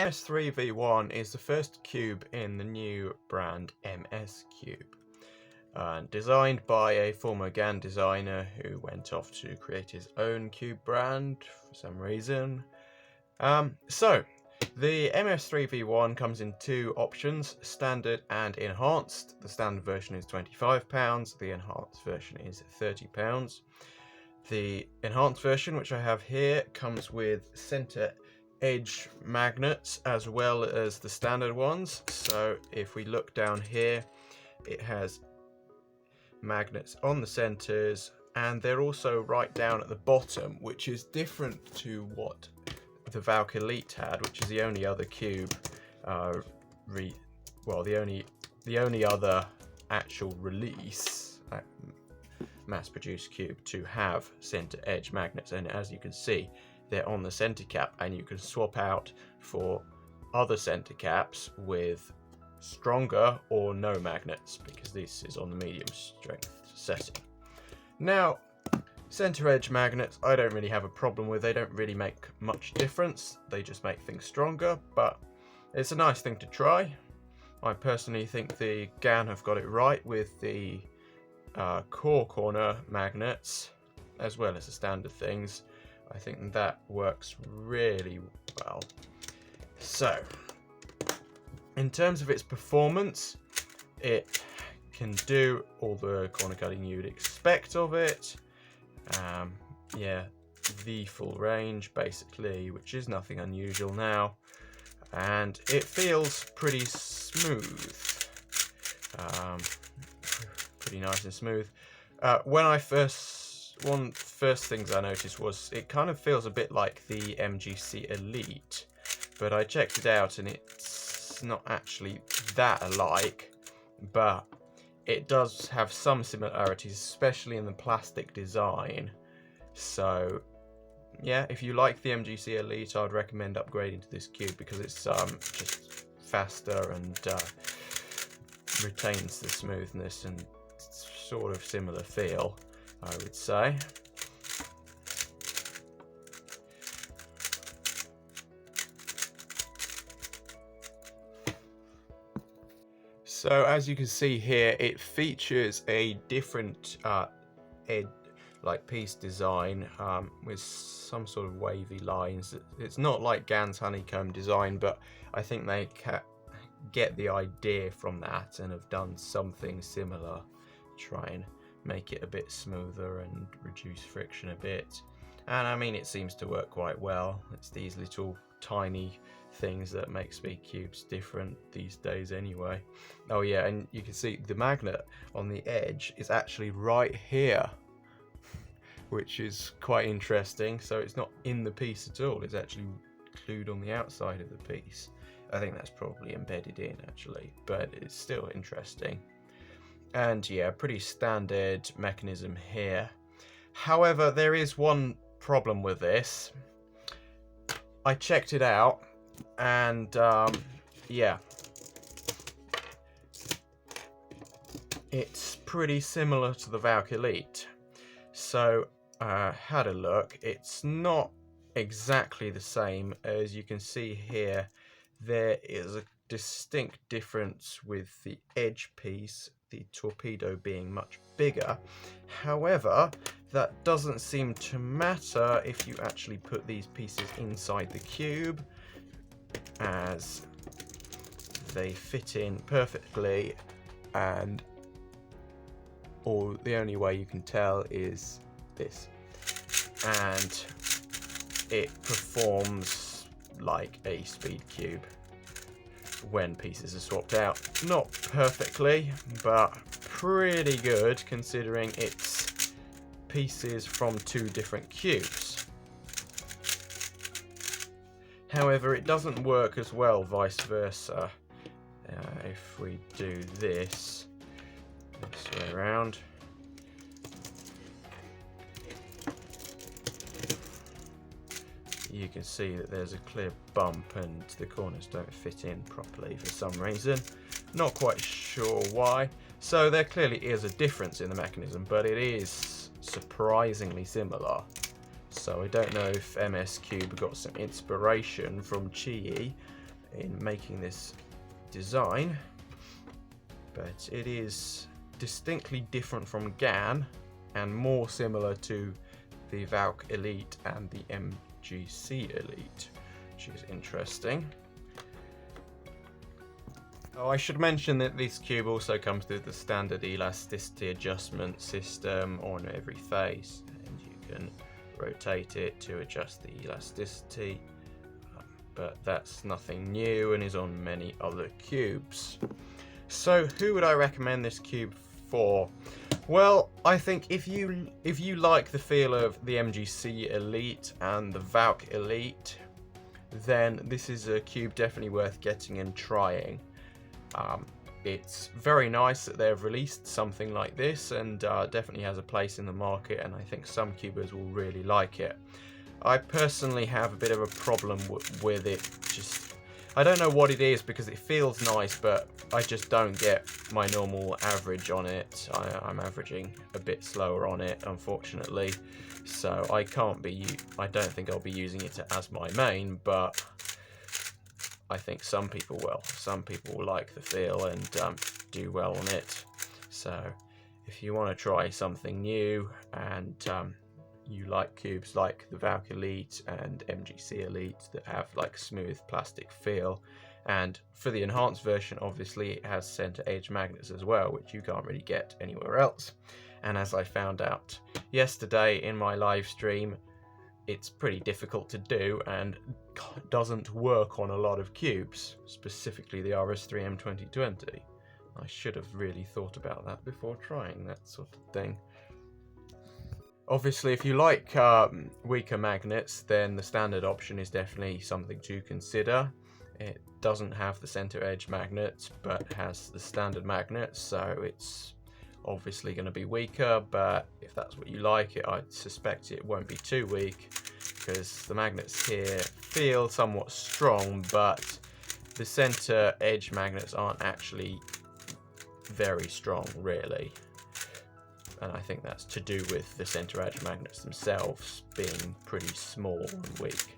MS3V1 is the first cube in the new brand MSCube. Designed by a former Gan designer who went off to create his own cube brand for some reason. So, the MS3V1 comes in two options, standard and enhanced. The standard version is £25, the enhanced version is £30. The enhanced version, which I have here, comes with center edge magnets as well as the standard ones. So if we look down here, it has magnets on the centers, and they're also right down at the bottom, which is different to what the Valk Elite had, which is the only other cube, the only other actual release, mass-produced cube to have center edge magnets. And as you can see, they're on the center cap, and you can swap out for other center caps with stronger or no magnets, because this is on the medium strength setting. Now, center edge magnets I don't really have a problem with. They don't really make much difference, they just make things stronger, but it's a nice thing to try. I personally think the Gan have got it right with the core corner magnets as well as the standard things. I think that works really well. So, in terms of its performance, it can do all the corner cutting you'd expect of it. Yeah, the full range basically, which is nothing unusual now, and it feels pretty smooth, pretty nice and smooth. One first things I noticed was it kind of feels a bit like the MGC Elite, but I checked it out and it's not actually that alike, but it does have some similarities, especially in the plastic design. So yeah, if you like the MGC Elite, I'd recommend upgrading to this cube because it's just faster and retains the smoothness and sort of similar feel, I would say. So as you can see here, it features a different piece design with some sort of wavy lines. It's not like Gan's honeycomb design, but I think they get the idea from that and have done something similar, try and make it a bit smoother and reduce friction a bit. And I mean, it seems to work quite well. It's these little tiny things that make speed cubes different these days anyway. Oh yeah, and you can see the magnet on the edge is actually right here, which is quite interesting. So it's not in the piece at all, it's actually glued on the outside of the piece. I think that's probably embedded in actually, but it's still interesting. And yeah, pretty standard mechanism here. However, there is one problem with this. I checked it out, and yeah, it's pretty similar to the Valk Elite. So had a look. It's not exactly the same. As you can see here, there is a distinct difference with the edge piece, the torpedo being much bigger. However, that doesn't seem to matter if you actually put these pieces inside the cube, as they fit in perfectly, and the only way you can tell is this, and it performs like a speed cube when pieces are swapped out. Not perfectly, but pretty good considering it's pieces from two different cubes. However, it doesn't work as well vice versa. If we do this way around, you can see that there's a clear bump and the corners don't fit in properly for some reason. Not quite sure why. So there clearly is a difference in the mechanism, but it is surprisingly similar. So I don't know if MSCube got some inspiration from Chi in making this design, but it is distinctly different from Gan and more similar to the Valk Elite and the MGC Elite, which is interesting. Oh, I should mention that this cube also comes with the standard Elasticity Adjustment system on every face, and you can rotate it to adjust the elasticity, but that's nothing new and is on many other cubes. So who would I recommend this cube for? Well, I think if you like the feel of the MGC Elite and the Valk Elite, then this is a cube definitely worth getting and trying. It's very nice that they've released something like this, and definitely has a place in the market, and I think some cubers will really like it. I personally have a bit of a problem with it. Just, I don't know what it is, because it feels nice, but I just don't get my normal average on it. I'm averaging a bit slower on it, unfortunately, so I don't think I'll be using it as my main, but I think some people will. Some people will like the feel and do well on it. So if you want to try something new and you like cubes like the Valk Elite and MGC Elite that have like smooth plastic feel, and for the enhanced version obviously it has center edge magnets as well, which you can't really get anywhere else. And as I found out yesterday in my live stream, it's pretty difficult to do and doesn't work on a lot of cubes, specifically the RS3M 2020. I should have really thought about that before trying that sort of thing. Obviously, if you like weaker magnets, then the standard option is definitely something to consider. It doesn't have the center edge magnets, but has the standard magnets, so it's obviously going to be weaker, but if that's what you like, I suspect it won't be too weak, because the magnets here feel somewhat strong, but the center edge magnets aren't actually very strong, really. And I think that's to do with the center edge magnets themselves being pretty small and weak.